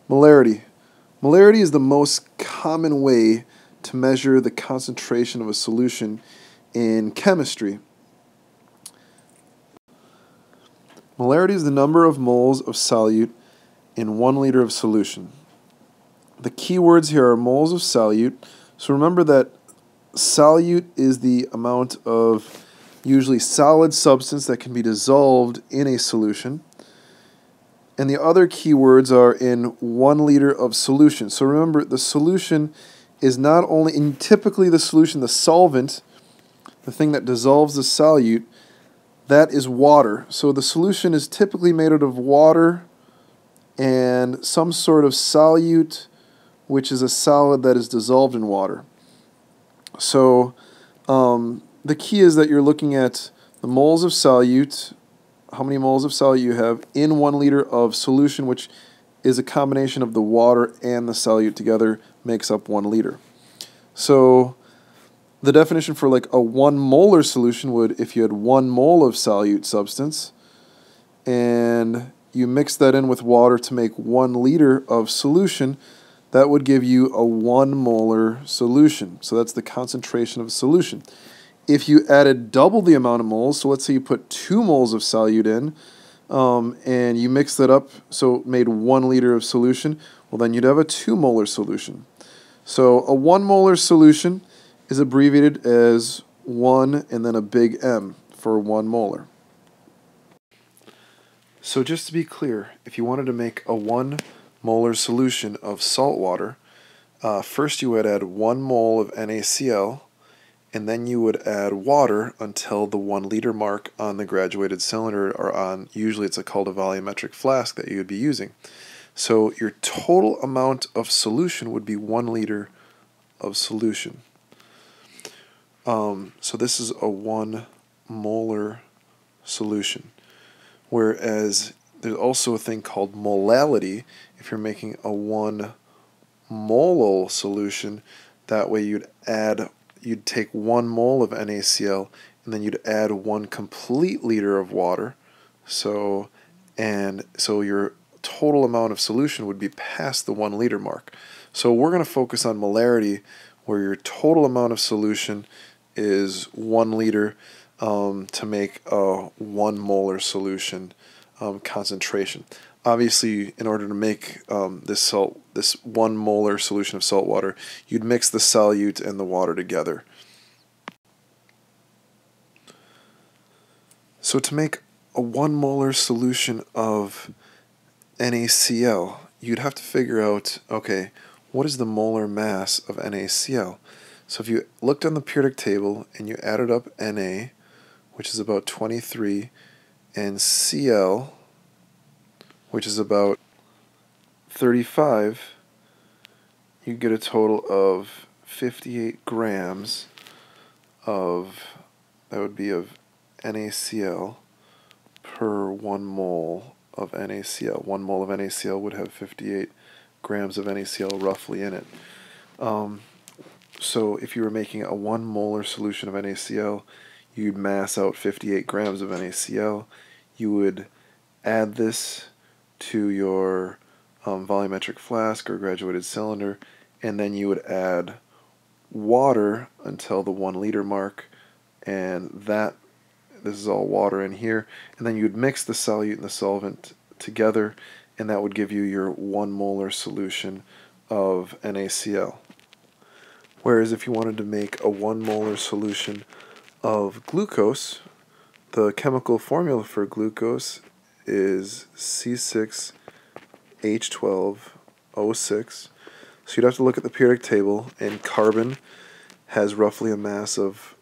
Molarity. Molarity is the most common way to measure the concentration of a solution in chemistry. Molarity is the number of moles of solute in 1 liter of solution. The key words here are moles of solute. So remember that solute is the amount of usually solid substance that can be dissolved in a solution. And the other key words are in 1 liter of solution. So remember, the solution is not only, in typically the solution, the solvent, the thing that dissolves the solute, that is water. So the solution is typically made out of water and some sort of solute, which is a solid that is dissolved in water. So the key is that you're looking at the moles of solute, how many moles of solute you have in 1 liter of solution, which is a combination of the water and the solute together makes up 1 liter. So the definition for like a 1 molar solution would, if you had 1 mole of solute substance and you mix that in with water to make 1 liter of solution, that would give you a 1 molar solution. So that's the concentration of a solution. If you added double the amount of moles, so let's say you put 2 moles of solute in, and you mix that up, so it made 1 liter of solution, well then you'd have a 2 molar solution. So a 1 molar solution is abbreviated as 1 and then a big M for 1 molar. So just to be clear, if you wanted to make a 1 molar solution of salt water, first you would add 1 mole of NaCl, and then you would add water until the 1 liter mark on the graduated cylinder, or on, usually it's called a volumetric flask that you would be using. So your total amount of solution would be 1 liter of solution. So this is a 1 molar solution. Whereas there's also a thing called molality. If you're making a 1 molal solution, that way you'd take 1 mole of NaCl and then you'd add 1 complete liter of water. So your total amount of solution would be past the 1 liter mark. So we're going to focus on molarity, where your total amount of solution is 1 liter to make a 1 molar solution concentration. Obviously, in order to make this 1 molar solution of salt water, you'd mix the solute and the water together. So to make a 1 molar solution of NaCl, you'd have to figure out, okay, what is the molar mass of NaCl? So if you looked on the periodic table and you added up Na, which is about 23, and Cl, which is about 35, you get a total of 58 grams of NaCl per 1 mole of NaCl. 1 mole of NaCl would have 58 grams of NaCl roughly in it. So if you were making a 1 molar solution of NaCl, you'd mass out 58 grams of NaCl. You would add this to your volumetric flask or graduated cylinder, and then you would add water until the 1 liter mark, and this is all water in here, and then you'd mix the solute and the solvent together, and that would give you your 1 molar solution of NaCl. Whereas if you wanted to make a 1 molar solution of glucose, the chemical formula for glucose is C6H12O6. So you'd have to look at the periodic table, and carbon has roughly a mass of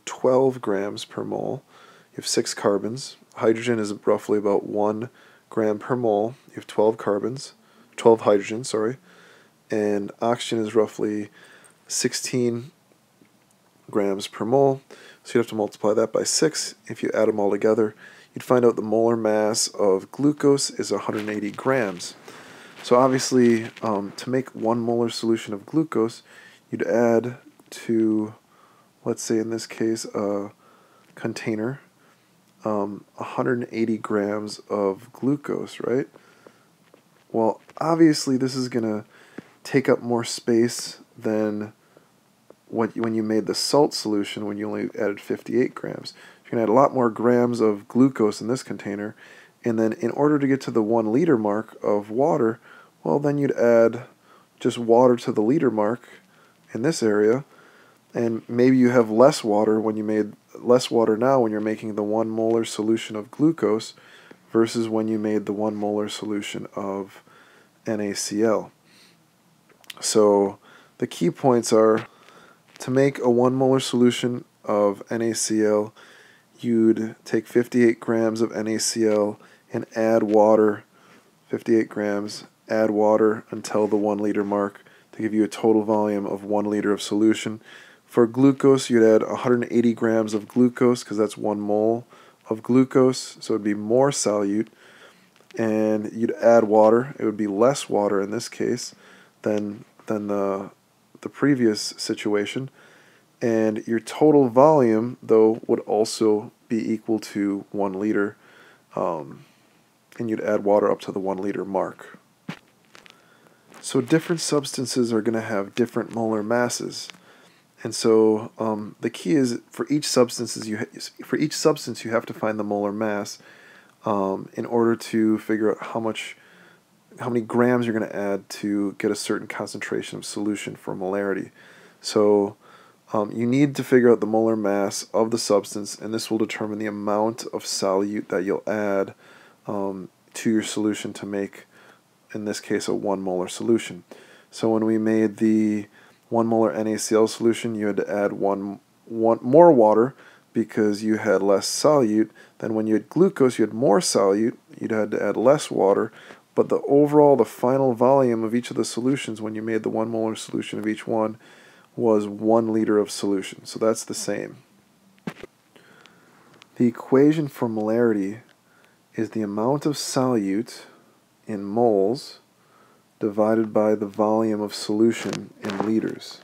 12 grams per mole. You have 6 carbons. Hydrogen is roughly about 1 gram per mole. You have 12 hydrogens, sorry. And oxygen is roughly 16 grams per mole. So you'd have to multiply that by 6. If you add them all together, you'd find out the molar mass of glucose is 180 grams. So obviously, to make 1 molar solution of glucose, you'd add to, let's say in this case, a container, 180 grams of glucose, right? Well, obviously this is going to take up more space than when you made the salt solution when you only added 58 grams. You're going to add a lot more grams of glucose in this container, and then in order to get to the 1 liter mark of water, well, then you'd add just water to the liter mark in this area, and maybe you have less water when you made less water now when you're making the 1 molar solution of glucose versus when you made the 1 molar solution of NaCl. So the key points are, to make a 1 molar solution of NaCl, you'd take 58 grams of NaCl and add water, 58 grams, add water until the 1 liter mark to give you a total volume of 1 liter of solution. For glucose, you'd add 180 grams of glucose because that's 1 mole of glucose, so it would be more solute, and you'd add water. It would be less water in this case than the previous situation, and your total volume, though, would also be equal to 1 liter, and you'd add water up to the 1 liter mark. So different substances are going to have different molar masses. And so the key is for each substance you have to find the molar mass in order to figure out how many grams you're going to add to get a certain concentration of solution for molarity. So you need to figure out the molar mass of the substance, and this will determine the amount of solute that you'll add to your solution to make, in this case, a 1 molar solution. So when we made the 1 molar NaCl solution, you had to add one more water because you had less solute. Then when you had glucose, you had more solute. You'd had to add less water. But the final volume of each of the solutions when you made the 1 molar solution of each one was 1 liter of solution. So that's the same. The equation for molarity is the amount of solute in moles divided by the volume of solution in liters.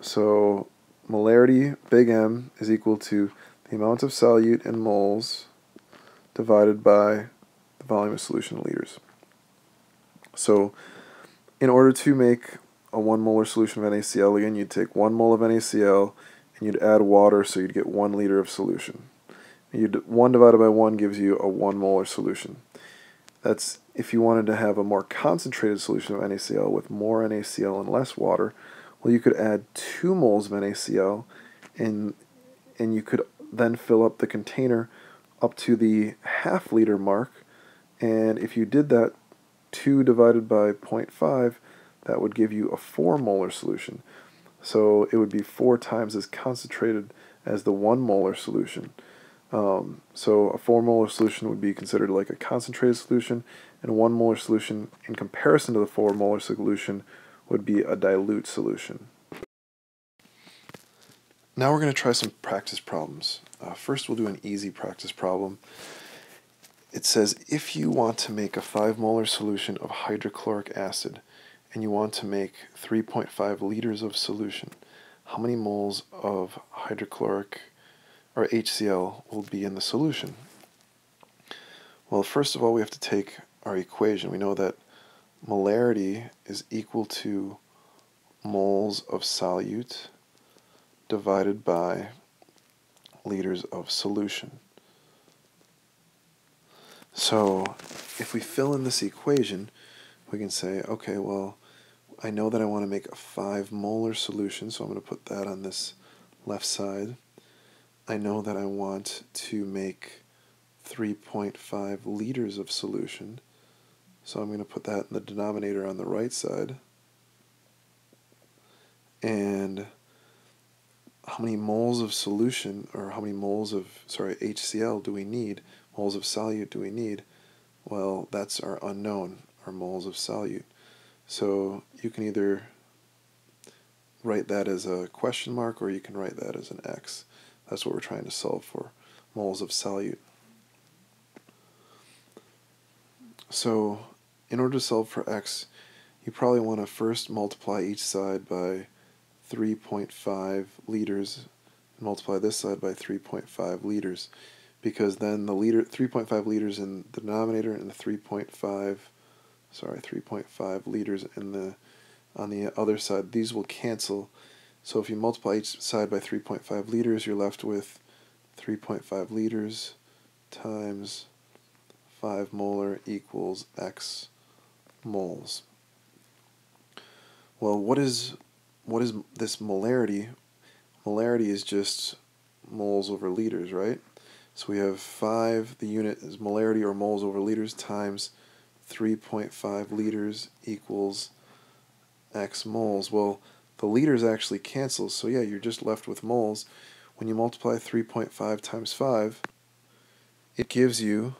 So molarity, big M, is equal to the amount of solute in moles divided by the volume of solution in liters. So in order to make a 1 molar solution of NaCl, again, you'd take 1 mole of NaCl and you'd add water, so you'd get 1 liter of solution. 1 divided by 1 gives you a 1 molar solution. That's if you wanted to have a more concentrated solution of NaCl with more NaCl and less water. Well, you could add 2 moles of NaCl, and you could then fill up the container up to the half liter mark. And if you did that, 2 divided by 0.5, that would give you a 4 molar solution. So it would be 4 times as concentrated as the 1 molar solution. So a 4 molar solution would be considered like a concentrated solution, and a 1 molar solution in comparison to the 4 molar solution would be a dilute solution. Now we're going to try some practice problems. First we'll do an easy practice problem. It says if you want to make a 5 molar solution of hydrochloric acid and you want to make 3.5 liters of solution, how many moles of hydrochloric or HCl will be in the solution? Well, first of all, we have to take our equation. We know that molarity is equal to moles of solute divided by liters of solution. So if we fill in this equation, we can say, okay, well, I know that I want to make a 5 molar solution, so I'm going to put that on this left side. I know that I want to make 3.5 liters of solution, so I'm going to put that in the denominator on the right side. And how many moles of solution, or how many moles of, HCl do we need, moles of solute do we need? Well, that's our unknown, our moles of solute. So you can either write that as a question mark or you can write that as an X. That's what we're trying to solve for, moles of solute. So in order to solve for X, you probably want to first multiply each side by 3.5 liters and multiply this side by 3.5 liters, because then the 3.5 liters in the denominator and the 3.5 sorry, 3.5 liters on the other side. These will cancel. So if you multiply each side by 3.5 liters, you're left with 3.5 liters times 5 molar equals X moles. Well, what is this molarity? Molarity is just moles over liters, right? So we have 5, the unit is molarity or moles over liters, times 3.5 liters equals X moles. Well, the liters actually cancel, so yeah, you're just left with moles. When you multiply 3.5 times 5, it gives you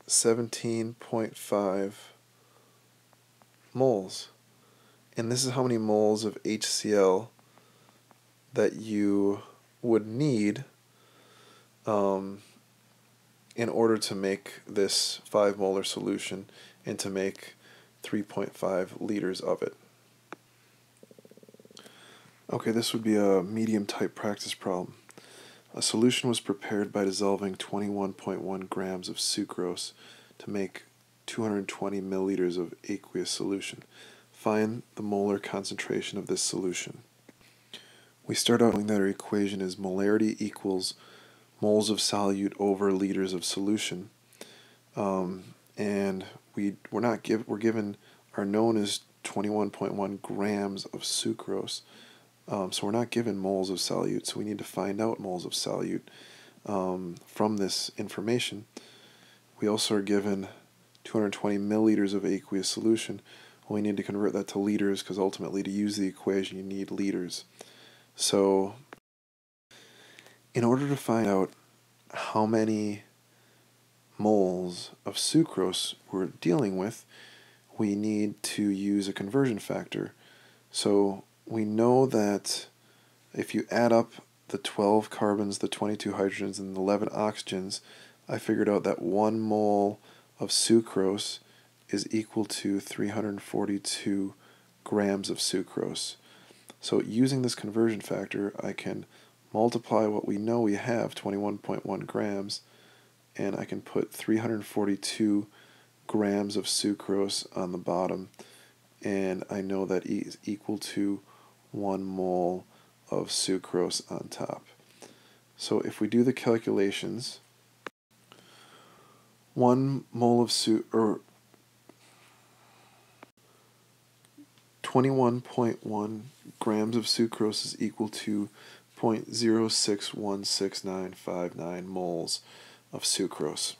17.5 moles. And this is how many moles of HCl that you would need in order to make this 5 molar solution and to make 3.5 liters of it. Okay, this would be a medium type practice problem. A solution was prepared by dissolving 21.1 grams of sucrose to make 220 milliliters of aqueous solution. Find the molar concentration of this solution. We start out knowing that our equation is molarity equals moles of solute over liters of solution. And we're given, our known is 21.1 grams of sucrose. So we're not given moles of solute, so we need to find out moles of solute from this information. We also are given 220 milliliters of aqueous solution. Well, we need to convert that to liters because ultimately to use the equation you need liters. So in order to find out how many moles of sucrose we're dealing with, we need to use a conversion factor. So we know that if you add up the 12 carbons, the 22 hydrogens, and the 11 oxygens, I figured out that 1 mole of sucrose is equal to 342 grams of sucrose. So using this conversion factor, I can multiply what we know we have, 21.1 grams, and I can put 342 grams of sucrose on the bottom, and I know that is equal to 1 mole of sucrose on top. So if we do the calculations, 1 mole of 21.1 grams of sucrose is equal to 0.0616959 moles of sucrose.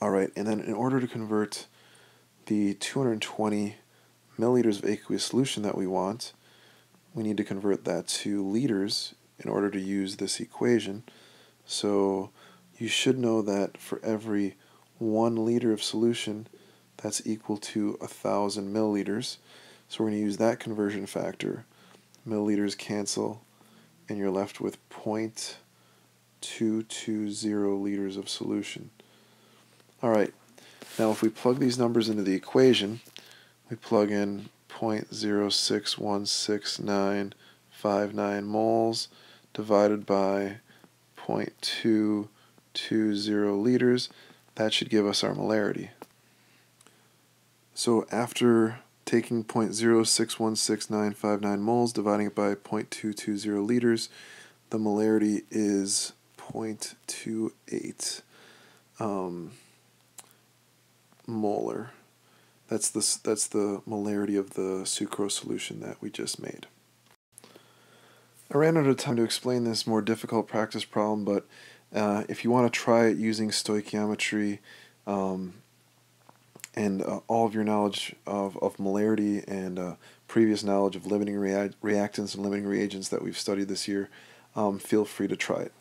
Alright, and then in order to convert the 220 milliliters of aqueous solution that we want, we need to convert that to liters in order to use this equation. So you should know that for every 1 liter of solution, that's equal to 1,000 milliliters. So we're going to use that conversion factor. Milliliters cancel, and you're left with 0.220 liters of solution. Alright, now if we plug these numbers into the equation, we plug in 0.0616959 moles divided by 0.220 liters. That should give us our molarity. So after taking 0.0616959 moles, dividing it by 0.220 liters, the molarity is 0.28 molar. That's the molarity of the sucrose solution that we just made. I ran out of time to explain this more difficult practice problem, but if you want to try it using stoichiometry and all of your knowledge of molarity and previous knowledge of limiting reactants and limiting reagents that we've studied this year, feel free to try it.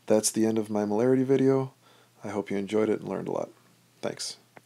That's the end of my molarity video. I hope you enjoyed it and learned a lot. Thanks.